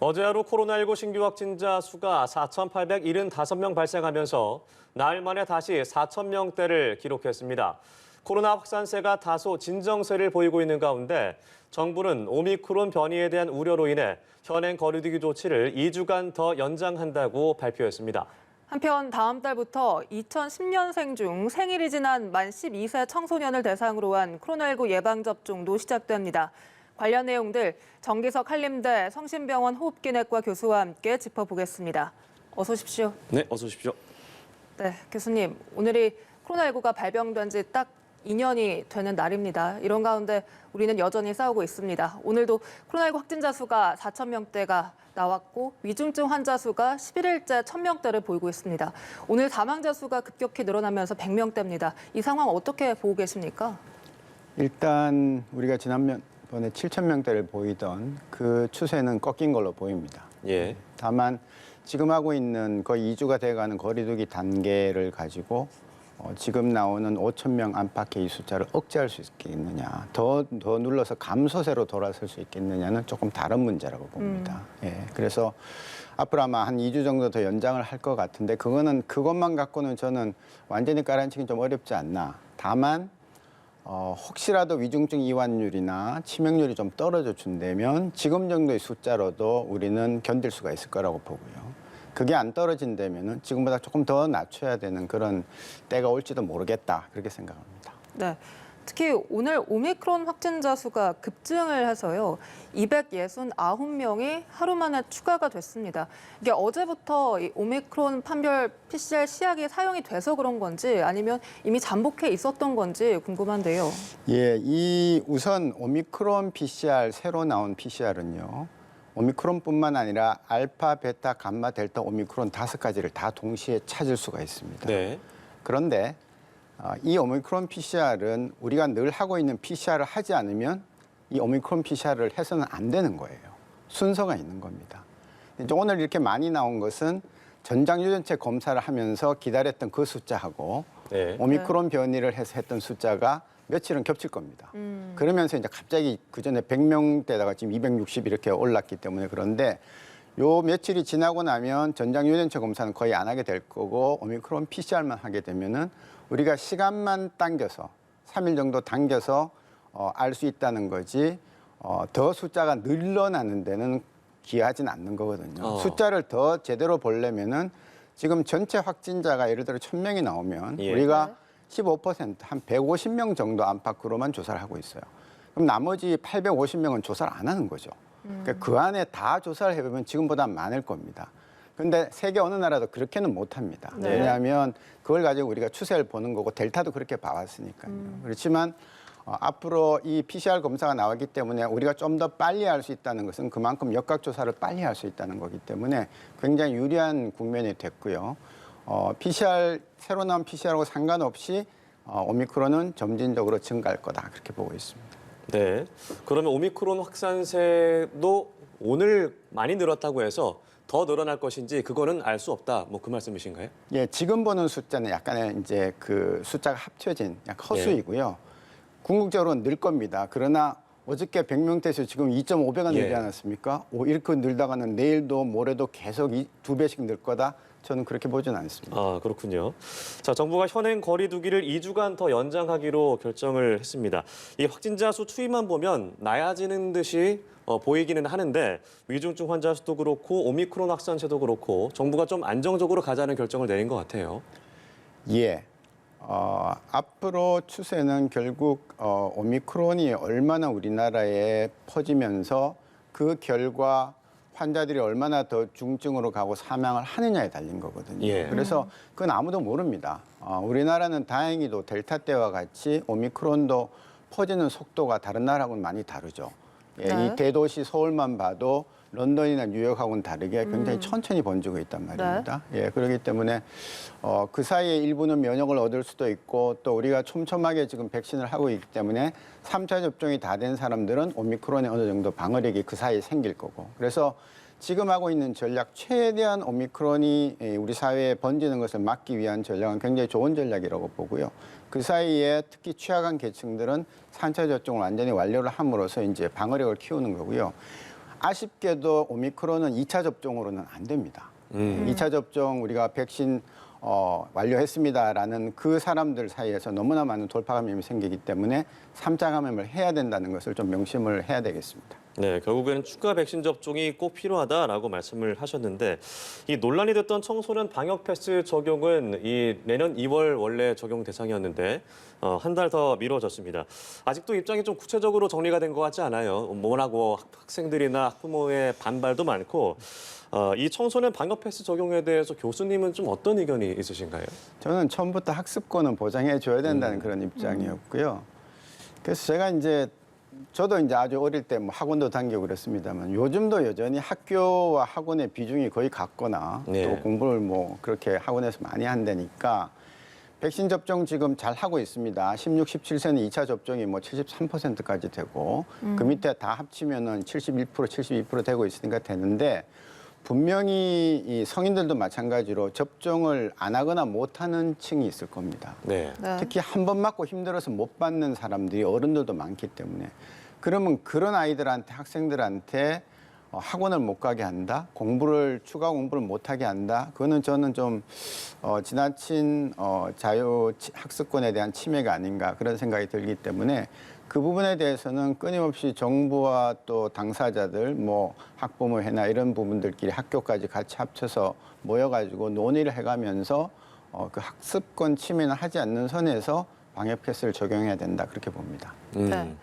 어제 하루 코로나19 신규 확진자 수가 4,875명 발생하면서 나흘 만에 다시 4,000명대를 기록했습니다. 코로나 확산세가 다소 진정세를 보이고 있는 가운데 정부는 오미크론 변이에 대한 우려로 인해 현행 거리두기 조치를 2주간 더 연장한다고 발표했습니다. 한편 다음 달부터 2010년생 중 생일이 지난 만 12세 청소년을 대상으로 한 코로나19 예방접종도 시작됩니다. 관련 내용들 정기석 한림대 성심병원 호흡기내과 교수와 함께 짚어보겠습니다. 어서 오십시오. 네, 어서 오십시오. 네, 교수님. 오늘이 코로나19가 발병된 지 딱 2년이 되는 날입니다. 이런 가운데 우리는 여전히 싸우고 있습니다. 오늘도 코로나19 확진자 수가 4,000명대가 나왔고 위중증 환자 수가 11일째 1,000명대를 보이고 있습니다. 오늘 사망자 수가 급격히 늘어나면서 100명대입니다. 이 상황 어떻게 보고 계십니까? 일단 우리가 지난번에 7,000명대를 보이던 그 추세는 꺾인 걸로 보입니다. 예. 다만 지금 하고 있는 거의 2주가 돼가는 거리두기 단계를 가지고 지금 나오는 5,000명 안팎의 이 숫자를 억제할 수 있겠느냐, 더 눌러서 감소세로 돌아설 수 있겠느냐는 조금 다른 문제라고 봅니다. 예, 그래서 앞으로 아마 한 2주 정도 더 연장을 할 것 같은데 그것만 갖고는 저는 완전히 깔아앉히기 좀 어렵지 않나. 다만 혹시라도 위중증 이완율이나 치명률이 좀 떨어져 준다면 지금 정도의 숫자로도 우리는 견딜 수가 있을 거라고 보고요. 그게 안 떨어진다면은 지금보다 조금 더 낮춰야 되는 그런 때가 올지도 모르겠다, 그렇게 생각합니다. 네. 특히 오늘 오미크론 확진자 수가 급증을 해서요. 269명이 하루 만에 추가가 됐습니다. 이게 어제부터 이 오미크론 판별 PCR 시약이 사용이 돼서 그런 건지 아니면 이미 잠복해 있었던 건지 궁금한데요. 예, 이 우선 오미크론 PCR, 새로 나온 PCR은요. 오미크론뿐만 아니라 알파, 베타, 감마, 델타, 오미크론 5가지를 다 동시에 찾을 수가 있습니다. 네. 그런데 이 오미크론 PCR은 우리가 늘 하고 있는 PCR을 하지 않으면 이 오미크론 PCR을 해서는 안 되는 거예요. 순서가 있는 겁니다. 이제 오늘 이렇게 많이 나온 것은 전장유전체 검사를 하면서 기다렸던 그 숫자하고 네. 오미크론 변이를 해서 했던 숫자가 며칠은 겹칠 겁니다. 그러면서 이제 갑자기 그전에 100명대다가 지금 260 이렇게 올랐기 때문에 그런데 요 며칠이 지나고 나면 전장유전체 검사는 거의 안 하게 될 거고 오미크론 PCR만 하게 되면은 우리가 시간만 당겨서 3일 정도 당겨서 알 수 있다는 거지 더 숫자가 늘어나는 데는 기하진 않는 거거든요. 숫자를 더 제대로 보려면은 지금 전체 확진자가 예를 들어 1,000명이 나오면 예. 우리가 15%, 한 150명 정도 안팎으로만 조사를 하고 있어요. 그럼 나머지 850명은 조사를 안 하는 거죠. 그러니까 그 안에 다 조사를 해보면 지금보다 많을 겁니다. 그런데 세계 어느 나라도 그렇게는 못합니다. 네. 왜냐하면 그걸 가지고 우리가 추세를 보는 거고 델타도 그렇게 봐왔으니까요. 그렇지만 앞으로 이 PCR 검사가 나왔기 때문에 우리가 좀 더 빨리 할 수 있다는 것은 그만큼 역학조사를 빨리 할 수 있다는 거기 때문에 굉장히 유리한 국면이 됐고요. PCR, 새로 나온 PCR하고 상관없이 오미크론은 점진적으로 증가할 거다, 그렇게 보고 있습니다. 네. 그러면 오미크론 확산세도 오늘 많이 늘었다고 해서 더 늘어날 것인지 그거는 알 수 없다. 뭐 그 말씀이신가요? 예, 지금 보는 숫자는 약간의 이제 그 숫자가 합쳐진 약간 허수이고요. 궁극적으로는 늘 겁니다. 그러나 어저께 100명대에서 지금 2.5배가 늘지 예. 않았습니까? 이렇게 늘다가는 내일도 모레도 계속 2배씩 늘 거다. 저는 그렇게 보지는 않습니다. 아, 그렇군요. 자, 정부가 현행 거리두기를 2주간 더 연장하기로 결정을 했습니다. 이 확진자 수 추이만 보면 나아지는 듯이 보이기는 하는데 위중증 환자 수도 그렇고 오미크론 확산세도 그렇고 정부가 좀 안정적으로 가자는 결정을 내린 것 같아요. 예. 앞으로 추세는 결국 오미크론이 얼마나 우리나라에 퍼지면서 그 결과 환자들이 얼마나 더 중증으로 가고 사망을 하느냐에 달린 거거든요. 예. 그래서 그건 아무도 모릅니다. 우리나라는 다행히도 델타 때와 같이 오미크론도 퍼지는 속도가 다른 나라하고는 많이 다르죠. 예, 네. 이 대도시 서울만 봐도 런던이나 뉴욕하고는 다르게 굉장히 천천히 번지고 있단 말입니다. 예, 그렇기 때문에 그 사이에 일부는 면역을 얻을 수도 있고 또 우리가 촘촘하게 지금 백신을 하고 있기 때문에 3차 접종이 다 된 사람들은 오미크론에 어느 정도 방어력이 그 사이에 생길 거고. 그래서 지금 하고 있는 전략, 최대한 오미크론이 우리 사회에 번지는 것을 막기 위한 전략은 굉장히 좋은 전략이라고 보고요. 그 사이에 특히 취약한 계층들은 3차 접종을 완전히 완료를 함으로써 이제 방어력을 키우는 거고요. 아쉽게도 오미크론은 2차 접종으로는 안 됩니다. 2차 접종 우리가 백신 완료했습니다라는 그 사람들 사이에서 너무나 많은 돌파 감염이 생기기 때문에 3차 감염을 해야 된다는 것을 좀 명심을 해야 되겠습니다. 네, 결국에는 추가 백신 접종이 꼭 필요하다라고 말씀을 하셨는데 이 논란이 됐던 청소년 방역 패스 적용은 이 내년 2월 원래 적용 대상이었는데 한 달 더 미뤄졌습니다. 아직도 입장이 좀 구체적으로 정리가 된 것 같지 않아요. 워낙 학생들이나 학부모의 반발도 많고 이 청소년 방역 패스 적용에 대해서 교수님은 좀 어떤 의견이 있으신가요? 저는 처음부터 학습권은 보장해 줘야 된다는 그런 입장이었고요. 그래서 제가 저도 아주 어릴 때 뭐 학원도 다니고 그랬습니다만 요즘도 여전히 학교와 학원의 비중이 거의 같거나 네. 또 공부를 뭐 그렇게 학원에서 많이 한다니까 백신 접종 지금 잘 하고 있습니다. 16, 17세는 2차 접종이 뭐 73%까지 되고 그 밑에 다 합치면은 71%, 72% 되고 있으니까 되는데 분명히 이 성인들도 마찬가지로 접종을 안 하거나 못 하는 층이 있을 겁니다. 네. 네. 특히 한 번 맞고 힘들어서 못 받는 사람들이 어른들도 많기 때문에 그러면 그런 아이들한테 학생들한테 학원을 못 가게 한다, 추가 공부를 못 하게 한다. 그거는 저는 좀 지나친 자유 학습권에 대한 침해가 아닌가 그런 생각이 들기 때문에 그 부분에 대해서는 끊임없이 정부와 또 당사자들, 뭐 학부모회나 이런 부분들끼리 학교까지 같이 합쳐서 모여가지고 논의를 해가면서 그 학습권 침해는 하지 않는 선에서 방역 패스를 적용해야 된다 그렇게 봅니다. 네.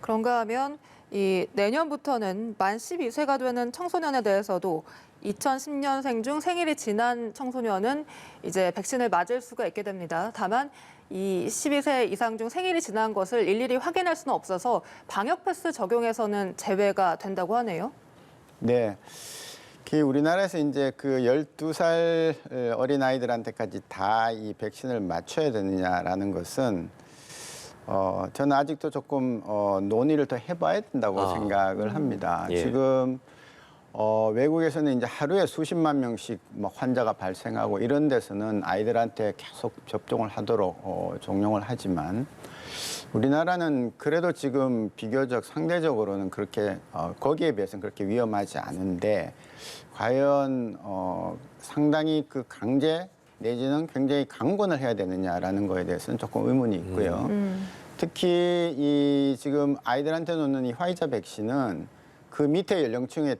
그런가 하면 이 내년부터는 만 12세가 되는 청소년에 대해서도 2010년생 중 생일이 지난 청소년은 이제 백신을 맞을 수가 있게 됩니다. 다만 이 12세 이상 중 생일이 지난 것을 일일이 확인할 수는 없어서 방역 패스 적용에서는 제외가 된다고 하네요. 네. 우리나라에서 그 12살 어린 아이들한테까지 다 이 백신을 맞춰야 되느냐라는 것은 저는 아직도 조금 논의를 더 해봐야 된다고 생각을 합니다. 예. 지금 외국에서는 하루에 수십만 명씩 뭐 환자가 발생하고 이런 데서는 아이들한테 계속 접종을 하도록 종용을 하지만 우리나라는 그래도 지금 비교적 상대적으로는 그렇게 거기에 비해서는 그렇게 위험하지 않은데 과연 상당히 그 강제 내지는 굉장히 강권을 해야 되느냐라는 거에 대해서는 조금 의문이 있고요. 특히 지금 아이들한테 놓는 이 화이자 백신은 그 밑에 연령층에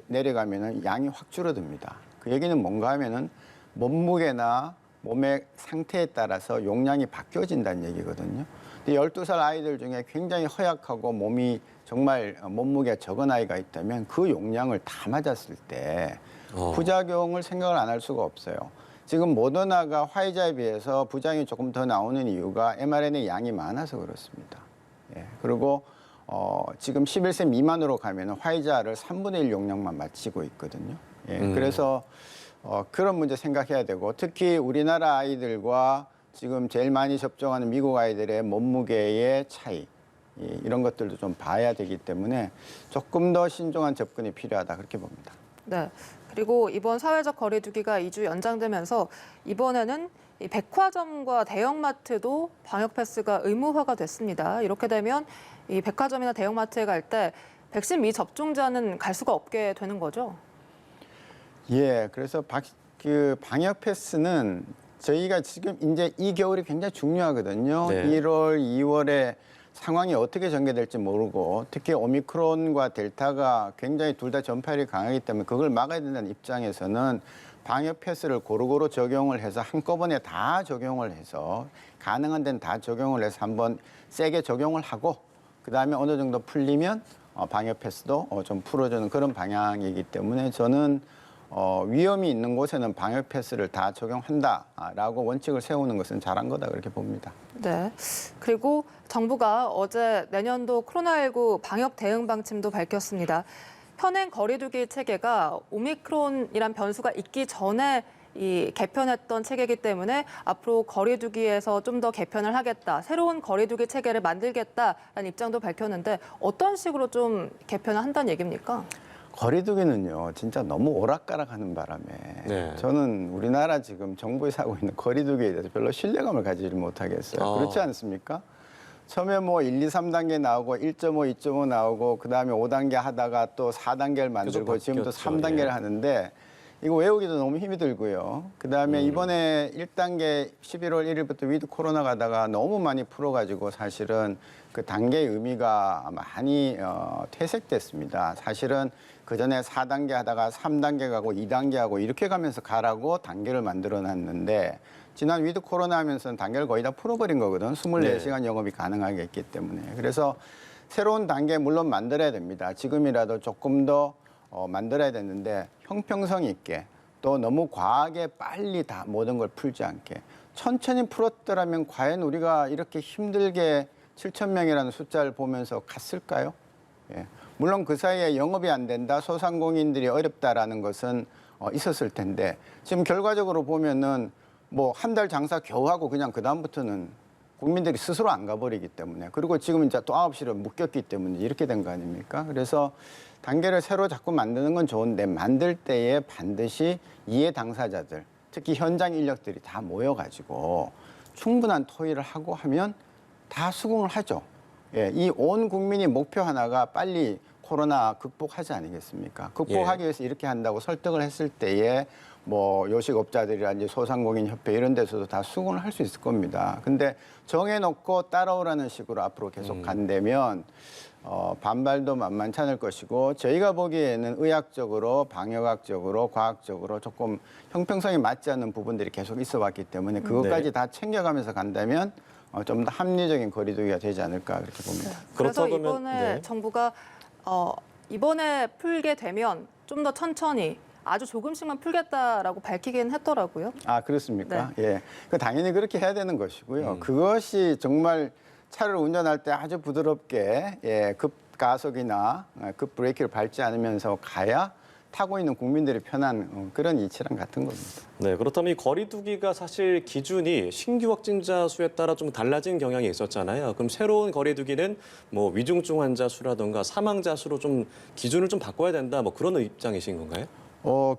내려가면은 양이 확 줄어듭니다. 그 얘기는 뭔가 하면은 몸무게나 몸의 상태에 따라서 용량이 바뀌어진다는 얘기거든요. 근데 12살 아이들 중에 굉장히 허약하고 몸이 정말 몸무게가 적은 아이가 있다면 그 용량을 다 맞았을 때 부작용을 생각을 안 할 수가 없어요. 지금 모더나가 화이자에 비해서 부작용이 조금 더 나오는 이유가 mRNA 양이 많아서 그렇습니다. 예. 그리고 지금 11세 미만으로 가면 화이자를 3분의 1 용량만 맞추고 있거든요. 예. 그래서 그런 문제 생각해야 되고 특히 우리나라 아이들과 지금 제일 많이 접종하는 미국 아이들의 몸무게의 차이 이런 것들도 좀 봐야 되기 때문에 조금 더 신중한 접근이 필요하다 그렇게 봅니다. 네. 그리고 이번 사회적 거리두기가 2주 연장되면서 이번에는 이 백화점과 대형마트도 방역 패스가 의무화가 됐습니다. 이렇게 되면 이 백화점이나 대형마트에 갈 때 백신 미접종자는 갈 수가 없게 되는 거죠? 예, 그래서 방역 패스는 저희가 지금 이제 이 겨울이 굉장히 중요하거든요. 네. 1월, 2월에 상황이 어떻게 전개될지 모르고 특히 오미크론과 델타가 굉장히 둘 다 전파력이 강하기 때문에 그걸 막아야 된다는 입장에서는 방역 패스를 고루고루 적용을 해서 한꺼번에 다 적용을 해서 가능한 데는 다 적용을 해서 한번 세게 적용을 하고 그다음에 어느 정도 풀리면 방역 패스도 좀 풀어주는 그런 방향이기 때문에 저는 위험이 있는 곳에는 방역 패스를 다 적용한다라고 원칙을 세우는 것은 잘한 거다 그렇게 봅니다. 네. 그리고 정부가 어제 내년도 코로나19 방역 대응 방침도 밝혔습니다. 현행 거리두기 체계가 오미크론이란 변수가 있기 전에 이 개편했던 체계이기 때문에 앞으로 거리두기에서 좀 더 개편을 하겠다, 새로운 거리두기 체계를 만들겠다라는 입장도 밝혔는데 어떤 식으로 좀 개편을 한다는 얘기입니까? 거리두기는요, 진짜 너무 오락가락하는 바람에 네. 저는 우리나라 지금 정부에서 하고 있는 거리두기에 대해서 별로 신뢰감을 가지지 못하겠어요. 그렇지 않습니까? 처음에 뭐 1, 2, 3단계 나오고 1.5, 2.5 나오고 그다음에 5단계 하다가 또 4단계를 만들고 지금 또 바뀌었죠. 3단계를 예. 하는데 이거 외우기도 너무 힘이 들고요. 그다음에 이번에 1단계 11월 1일부터 위드 코로나 가다가 너무 많이 풀어가지고 사실은 그 단계의 의미가 많이 퇴색됐습니다. 사실은 그전에 4단계 하다가 3단계 가고 2단계 하고 이렇게 가면서 가라고 단계를 만들어 놨는데 지난 위드 코로나 하면서는 단계를 거의 다 풀어버린 거거든. 24시간 영업이 가능하게 했기 때문에. 그래서 새로운 단계 물론 만들어야 됩니다. 지금이라도 조금 더 만들어야 되는데 형평성 있게 또 너무 과하게 빨리 다 모든 걸 풀지 않게 천천히 풀었더라면 과연 우리가 이렇게 힘들게 7천 명이라는 숫자를 보면서 갔을까요? 예. 물론 그 사이에 영업이 안 된다, 소상공인들이 어렵다라는 것은 있었을 텐데 지금 결과적으로 보면은 뭐 한 달 장사 겨우 하고 그냥 그 다음부터는 국민들이 스스로 안 가버리기 때문에 그리고 지금 이제 또 9시로 묶였기 때문에 이렇게 된 거 아닙니까? 그래서 단계를 새로 자꾸 만드는 건 좋은데 만들 때에 반드시 이해 당사자들 특히 현장 인력들이 다 모여가지고 충분한 토의를 하고 하면 다 수긍을 하죠. 예, 이 온 국민이 목표 하나가 빨리 코로나 극복하지 아니겠습니까? 극복하기 위해서 이렇게 한다고 설득을 했을 때에 뭐 요식업자들이라든지 소상공인협회 이런 데서도 다 수긍을 할 수 있을 겁니다. 근데 정해놓고 따라오라는 식으로 앞으로 계속 간다면 반발도 만만치 않을 것이고 저희가 보기에는 의학적으로, 방역학적으로, 과학적으로 조금 형평성이 맞지 않는 부분들이 계속 있어 왔기 때문에 그것까지 다 챙겨가면서 간다면 좀 더 합리적인 거리두기가 되지 않을까 그렇게 봅니다. 그래서 그렇다고 하면- 이번에 네. 정부가 이번에 풀게 되면 좀 더 천천히 아주 조금씩만 풀겠다라고 밝히긴 했더라고요. 아, 그렇습니까? 예. 그 당연히 그렇게 해야 되는 것이고요. 그것이 정말 차를 운전할 때 아주 부드럽게 예, 급 가속이나 급 브레이크를 밟지 않으면서 가야 타고 있는 국민들이 편한 그런 이치랑 같은 겁니다. 네, 그렇다면 이 거리두기가 사실 기준이 신규 확진자 수에 따라 좀 달라진 경향이 있었잖아요. 그럼 새로운 거리두기는 뭐 위중증 환자 수라든가 사망자 수로 좀 기준을 좀 바꿔야 된다, 뭐 그런 입장이신 건가요?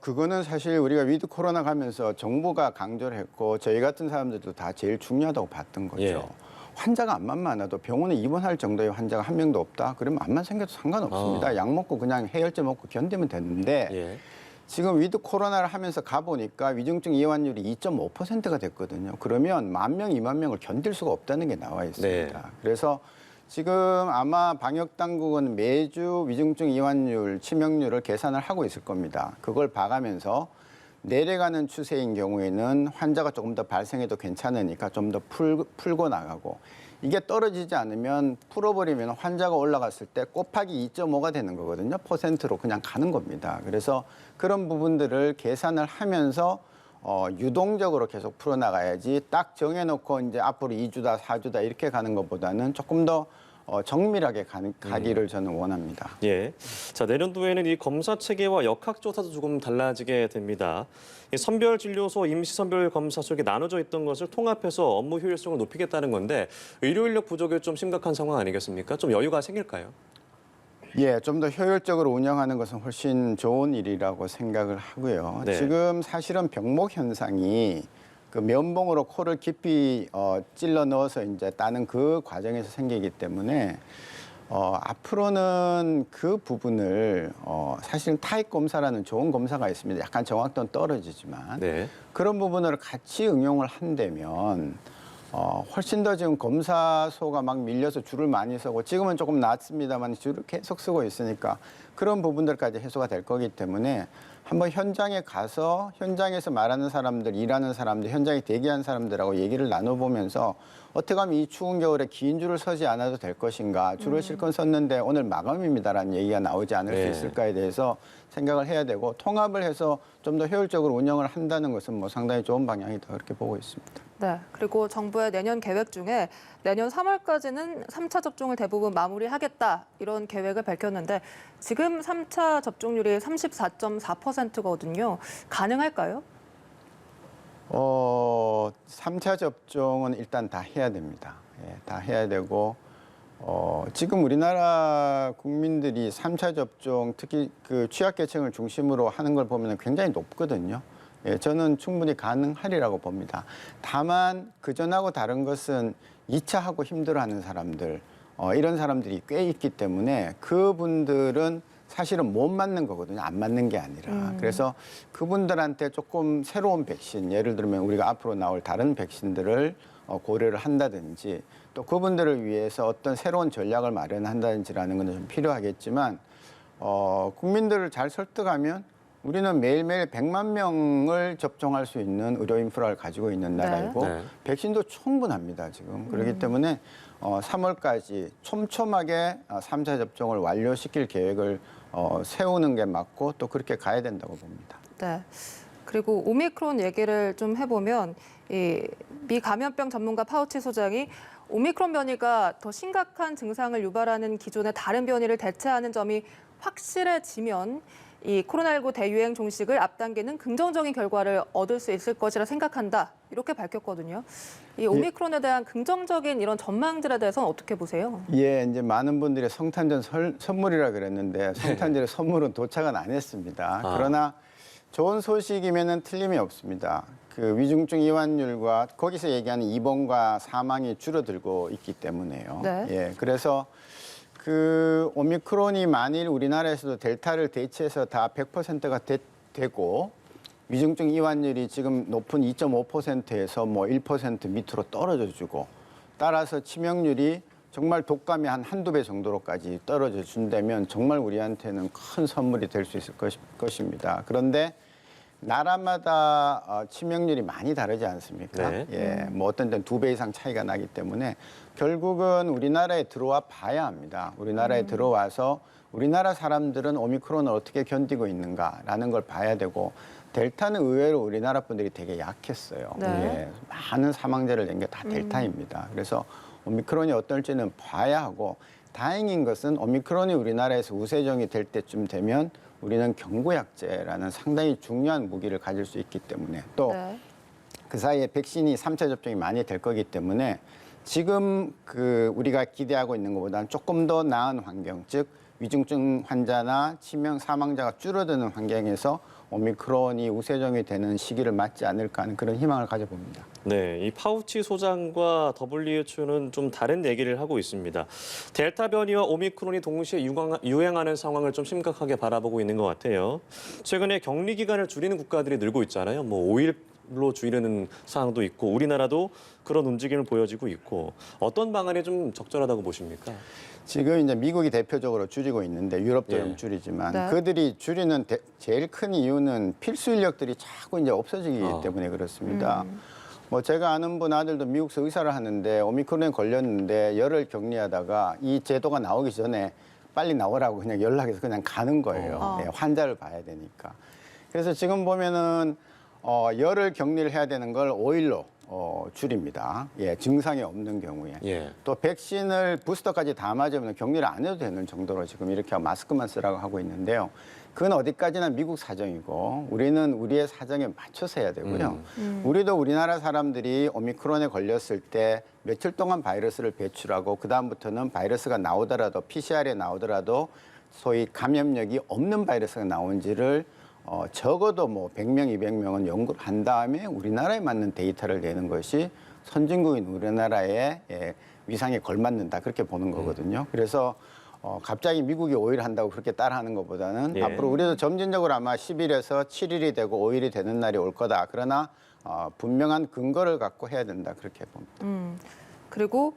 그거는 사실 우리가 위드 코로나 가면서 정부가 강조를 했고 저희 같은 사람들도 다 제일 중요하다고 봤던 거죠. 예. 환자가 암만 많아도 병원에 입원할 정도의 환자가 한 명도 없다. 그러면 암만 생겨도 상관없습니다. 약 먹고 그냥 해열제 먹고 견디면 되는데 예. 지금 위드 코로나를 하면서 가보니까 위중증 이완율이 2.5%가 됐거든요. 그러면 10,000명, 20,000명을 견딜 수가 없다는 게 나와 있습니다. 네. 그래서 지금 아마 방역당국은 매주 위중증 이완율, 치명률을 계산을 하고 있을 겁니다. 그걸 봐가면서 내려가는 추세인 경우에는 환자가 조금 더 발생해도 괜찮으니까 좀 더 풀고 나가고 이게 떨어지지 않으면 풀어버리면 환자가 올라갔을 때 곱하기 2.5가 되는 거거든요. 퍼센트로 그냥 가는 겁니다. 그래서 그런 부분들을 계산을 하면서 유동적으로 계속 풀어나가야지 딱 정해놓고 이제 앞으로 2주다, 4주다 이렇게 가는 것보다는 조금 더 정밀하게 가기를 저는 원합니다. 예. 자, 내년도에는 이 검사 체계와 역학조사도 조금 달라지게 됩니다. 이 선별진료소, 임시선별검사 쪽에 나눠져 있던 것을 통합해서 업무 효율성을 높이겠다는 건데 의료 인력 부족이 좀 심각한 상황 아니겠습니까? 좀 여유가 생길까요? 예, 좀 더 효율적으로 운영하는 것은 훨씬 좋은 일이라고 생각을 하고요. 네. 지금 사실은 병목 현상이 그 면봉으로 코를 깊이 찔러 넣어서 이제 따는 그 과정에서 생기기 때문에 앞으로는 그 부분을 사실은 타입 검사라는 좋은 검사가 있습니다. 약간 정확도는 떨어지지만 네. 그런 부분을 같이 응용을 한다면 훨씬 더 지금 검사소가 막 밀려서 줄을 많이 서고 지금은 조금 낫습니다만 줄을 계속 쓰고 있으니까 그런 부분들까지 해소가 될 거기 때문에 한번 현장에 가서 현장에서 말하는 사람들, 일하는 사람들, 현장에 대기한 사람들하고 얘기를 나눠보면서 어떻게 하면 이 추운 겨울에 긴 줄을 서지 않아도 될 것인가, 줄을 실컷 섰는데 오늘 마감입니다라는 얘기가 나오지 않을 네. 수 있을까에 대해서 생각을 해야 되고 통합을 해서 좀 더 효율적으로 운영을 한다는 것은 뭐 상당히 좋은 방향이다 그렇게 보고 있습니다. 네, 그리고 정부의 내년 계획 중에 내년 3월까지는 3차 접종을 대부분 마무리하겠다 이런 계획을 밝혔는데 지금 3차 접종률이 34.4%거든요. 가능할까요? 3차 접종은 일단 다 해야 됩니다. 예, 다 해야 되고 지금 우리나라 국민들이 3차 접종 특히 그 취약계층을 중심으로 하는 걸 보면 굉장히 높거든요. 예, 저는 충분히 가능하리라고 봅니다. 다만 그전하고 다른 것은 2차 하고 힘들어하는 사람들, 이런 사람들이 꽤 있기 때문에 그분들은 사실은 못 맞는 거거든요. 안 맞는 게 아니라. 그래서 그분들한테 조금 새로운 백신, 예를 들면 우리가 앞으로 나올 다른 백신들을 고려를 한다든지 또 그분들을 위해서 어떤 새로운 전략을 마련한다든지라는 건 좀 필요하겠지만 국민들을 잘 설득하면 우리는 매일매일 100만 명을 접종할 수 있는 의료 인프라를 가지고 있는 나라이고 네. 백신도 충분합니다, 지금. 그렇기 때문에 3월까지 촘촘하게 3차 접종을 완료시킬 계획을 세우는 게 맞고 또 그렇게 가야 된다고 봅니다. 네. 그리고 오미크론 얘기를 좀 해보면 미 감염병 전문가 파우치 소장이 오미크론 변이가 더 심각한 증상을 유발하는 기존의 다른 변이를 대체하는 점이 확실해지면 이 코로나19 대유행 종식을 앞당기는 긍정적인 결과를 얻을 수 있을 것이라 생각한다. 이렇게 밝혔거든요. 이 오미크론에 대한 긍정적인 이런 전망들에 대해서는 어떻게 보세요? 예, 이제 많은 분들이 성탄절 선물이라 그랬는데 성탄절에 선물은 도착은 안 했습니다. 그러나 좋은 소식이면은 틀림이 없습니다. 그 위중증 이완율과 거기서 얘기하는 입원과 사망이 줄어들고 있기 때문에요. 네. 예, 그래서 그 오미크론이 만일 우리나라에서도 델타를 대체해서 다 100%가 되고 위중증 이완율이 지금 높은 2.5%에서 뭐 1% 밑으로 떨어져 주고 따라서 치명률이 정말 독감이 한 한두 배 정도로까지 떨어져 준다면 정말 우리한테는 큰 선물이 될 수 있을 것입니다. 그런데 나라마다 치명률이 많이 다르지 않습니까? 네. 예, 뭐 어떤 데는 2배 이상 차이가 나기 때문에 결국은 우리나라에 들어와 봐야 합니다. 우리나라에 들어와서 우리나라 사람들은 오미크론을 어떻게 견디고 있는가라는 걸 봐야 되고 델타는 의외로 우리나라 분들이 되게 약했어요. 네. 예, 많은 사망자를 낸 게 다 델타입니다. 그래서 오미크론이 어떨지는 봐야 하고 다행인 것은 오미크론이 우리나라에서 우세종이 될 때쯤 되면 우리는 경구약제라는 상당히 중요한 무기를 가질 수 있기 때문에 또 그 사이에 백신이 3차 접종이 많이 될 거기 때문에 지금 그 우리가 기대하고 있는 것보다는 조금 더 나은 환경, 즉 위중증 환자나 치명 사망자가 줄어드는 환경에서 오미크론이 우세종이 되는 시기를 맞지 않을까 하는 그런 희망을 가져봅니다. 네, 이 파우치 소장과 WHO는 좀 다른 얘기를 하고 있습니다. 델타 변이와 오미크론이 동시에 유행하는 상황을 좀 심각하게 바라보고 있는 것 같아요. 최근에 격리 기간을 줄이는 국가들이 늘고 있잖아요. 뭐 5일로 줄이는 상황도 있고 우리나라도 그런 움직임을 보여지고 있고 어떤 방안이 좀 적절하다고 보십니까? 지금 이제 미국이 대표적으로 줄이고 있는데 유럽도 좀 줄이지만 네. 그들이 줄이는 제일 큰 이유는 필수 인력들이 자꾸 이제 없어지기 때문에 그렇습니다. 뭐 제가 아는 분 아들도 미국에서 의사를 하는데 오미크론에 걸렸는데 열흘 격리하다가 이 제도가 나오기 전에 빨리 나오라고 그냥 연락해서 그냥 가는 거예요. 예, 환자를 봐야 되니까. 그래서 지금 보면은 열흘 격리를 해야 되는 걸 5일로 줄입니다. 예, 증상이 없는 경우에. 예. 또 백신을 부스터까지 다 맞으면 격리를 안 해도 되는 정도로 지금 이렇게 마스크만 쓰라고 하고 있는데요. 그건 어디까지나 미국 사정이고 우리는 우리의 사정에 맞춰서 해야 되고요. 우리도 우리나라 사람들이 오미크론에 걸렸을 때 며칠 동안 바이러스를 배출하고 그다음부터는 바이러스가 나오더라도 PCR에 나오더라도 소위 감염력이 없는 바이러스가 나온지를 적어도 뭐 100명, 200명은 연구를 한 다음에 우리나라에 맞는 데이터를 내는 것이 선진국인 우리나라의 위상에 걸맞는다 그렇게 보는 거거든요. 그래서 갑자기 미국이 5일 한다고 그렇게 따라하는 것보다는 예. 앞으로 우리도 점진적으로 아마 10일에서 7일이 되고 5일이 되는 날이 올 거다. 그러나 분명한 근거를 갖고 해야 된다 그렇게 봅니다. 그리고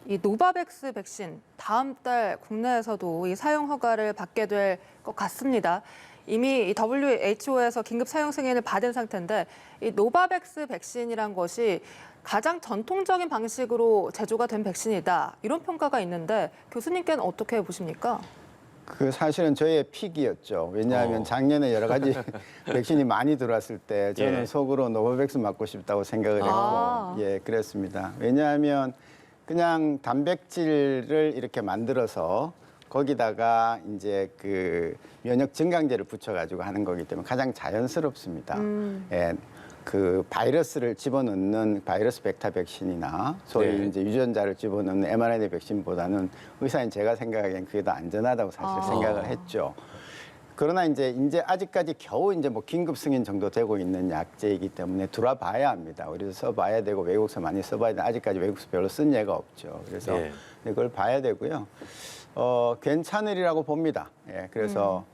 이 노바백스 백신 다음 달 국내에서도 이 사용 허가를 받게 될 것 같습니다. 이미 이 WHO에서 긴급 사용 승인을 받은 상태인데 이 노바백스 백신이란 것이 가장 전통적인 방식으로 제조가 된 백신이다. 이런 평가가 있는데 교수님께는 어떻게 보십니까? 그 사실은 저의 픽이었죠. 왜냐하면 작년에 여러 가지 백신이 많이 들어왔을 때 저는 예. 속으로 노바백스 맞고 싶다고 생각을 했고 예, 그랬습니다. 왜냐하면 그냥 단백질을 이렇게 만들어서 거기다가 이제 그 면역 증강제를 붙여가지고 하는 거기 때문에 가장 자연스럽습니다. 예, 그 바이러스를 집어넣는 바이러스 벡터 백신이나 소위 네. 이제 유전자를 집어넣는 mRNA 백신보다는 의사인 제가 생각하기엔 그게 더 안전하다고 사실 생각을 했죠. 그러나 이제 아직까지 겨우 이제 뭐 긴급 승인 정도 되고 있는 약제이기 때문에 들어봐야 합니다. 우리도 써봐야 되고 외국서 많이 써봐야 돼. 아직까지 외국서 별로 쓴 예가 없죠. 그래서 예. 이걸 봐야 되고요. 괜찮으리라고 봅니다. 예, 그래서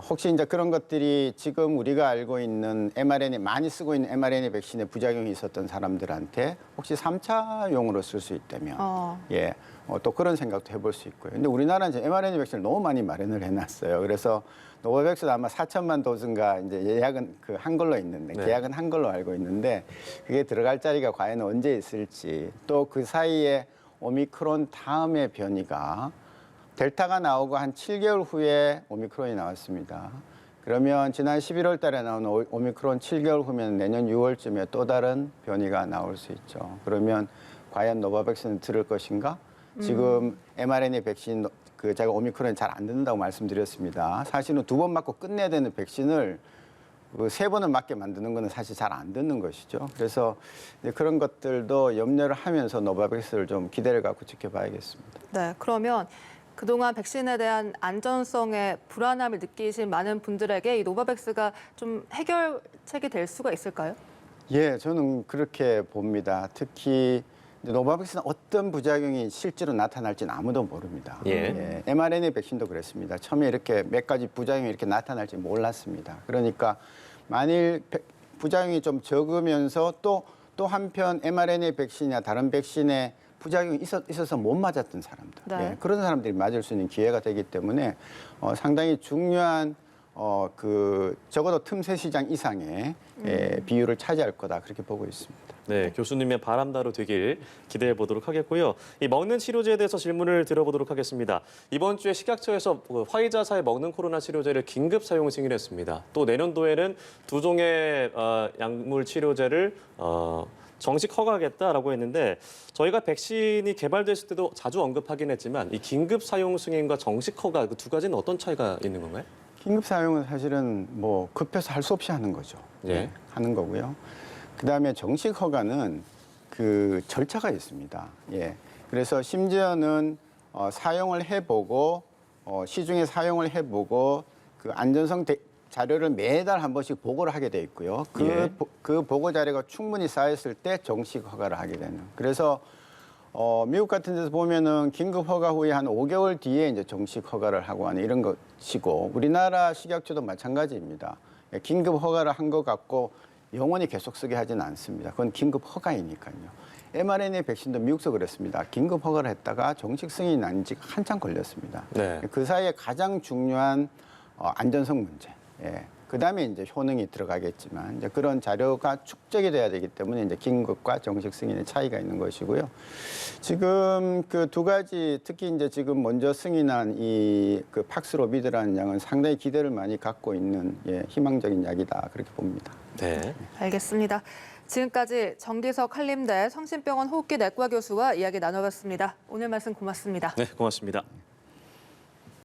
혹시 이제 그런 것들이 지금 우리가 알고 있는 mRNA 많이 쓰고 있는 mRNA 백신에 부작용이 있었던 사람들한테 혹시 3차용으로 쓸 수 있다면 예, 또 그런 생각도 해볼 수 있고요. 근데 우리나라는 이제 mRNA 백신을 너무 많이 마련을 해놨어요. 그래서 노바백스도 아마 4천만 도즈인가 이제 예약은 한 걸로 있는데 네. 계약은 한 걸로 알고 있는데 그게 들어갈 자리가 과연 언제 있을지 또 그 사이에 오미크론 다음의 변이가 델타가 나오고 한 7개월 후에 오미크론이 나왔습니다. 그러면 지난 11월 달에 나온 오미크론 7개월 후면 내년 6월쯤에 또 다른 변이가 나올 수 있죠. 그러면 과연 노바백스는 들을 것인가? 지금 mRNA 백신 제가 오미크론이 잘 안 듣는다고 말씀드렸습니다. 사실은 2번 맞고 끝내야 되는 백신을 3번을 맞게 만드는 거는 사실 잘 안 듣는 것이죠. 그래서 이제 그런 것들도 염려를 하면서 노바백스를 좀 기대를 갖고 지켜봐야겠습니다. 네, 그러면 그동안 백신에 대한 안전성에 불안함을 느끼신 많은 분들에게 이 노바백스가 좀 해결책이 될 수가 있을까요? 예, 저는 그렇게 봅니다. 특히 이제 노바백스는 어떤 부작용이 실제로 나타날지는 아무도 모릅니다. 예. mRNA 백신도 그랬습니다. 처음에 이렇게 몇 가지 부작용이 이렇게 나타날지 몰랐습니다. 그러니까 만일 부작용이 좀 적으면서 또 한편 mRNA 백신이나 다른 백신에 부작용이 있어서 못 맞았던 사람들, 네. 예, 그런 사람들이 맞을 수 있는 기회가 되기 때문에 상당히 중요한 적어도 틈새 시장 이상의 비율을 차지할 거다 그렇게 보고 있습니다. 네, 교수님의 바람대로 되길 기대해 보도록 하겠고요. 이 먹는 치료제에 대해서 질문을 드려보도록 하겠습니다. 이번 주에 식약처에서 화이자사의 먹는 코로나 치료제를 긴급 사용 승인했습니다. 또 내년도에는 2종의 약물 치료제를 정식 허가하겠다라고 했는데 저희가 백신이 개발됐을 때도 자주 언급하긴 했지만 이 긴급 사용 승인과 정식 허가 그 두 가지는 어떤 차이가 있는 건가요? 긴급 사용은 사실은 뭐 급해서 할 수 없이 하는 거죠. 예. 하는 거고요. 그다음에 정식 허가는 그 절차가 있습니다. 예. 그래서 심지어는 사용을 해보고 시중에 사용을 해보고 그 안전성 자료를 매달 한 번씩 보고를 하게 돼 있고요. 그 보고 자료가 충분히 쌓였을 때 정식 허가를 하게 되는. 그래서 미국 같은 데서 보면은 긴급 허가 후에 한 5개월 뒤에 이제 정식 허가를 하고 하는 이런 것이고 우리나라 식약처도 마찬가지입니다. 긴급 허가를 한 것 같고 영원히 계속 쓰게 하지는 않습니다. 그건 긴급 허가이니까요. mRNA 백신도 미국서 그랬습니다. 긴급 허가를 했다가 정식 승인이 난 지가 한참 걸렸습니다. 네. 그 사이에 가장 중요한 안전성 문제. 예. 그다음에 이제 효능이 들어가겠지만 이제 그런 자료가 축적이 돼야 되기 때문에 이제 긴급과 정식 승인의 차이가 있는 것이고요. 지금 그 두 가지 특히 이제 지금 먼저 승인한 그 팍스로비드라는 약은 상당히 기대를 많이 갖고 있는 희망적인 약이다 그렇게 봅니다. 네. 알겠습니다. 지금까지 정기석 한림대 성심병원 호흡기 내과 교수와 이야기 나눠봤습니다. 오늘 말씀 고맙습니다. 네, 고맙습니다.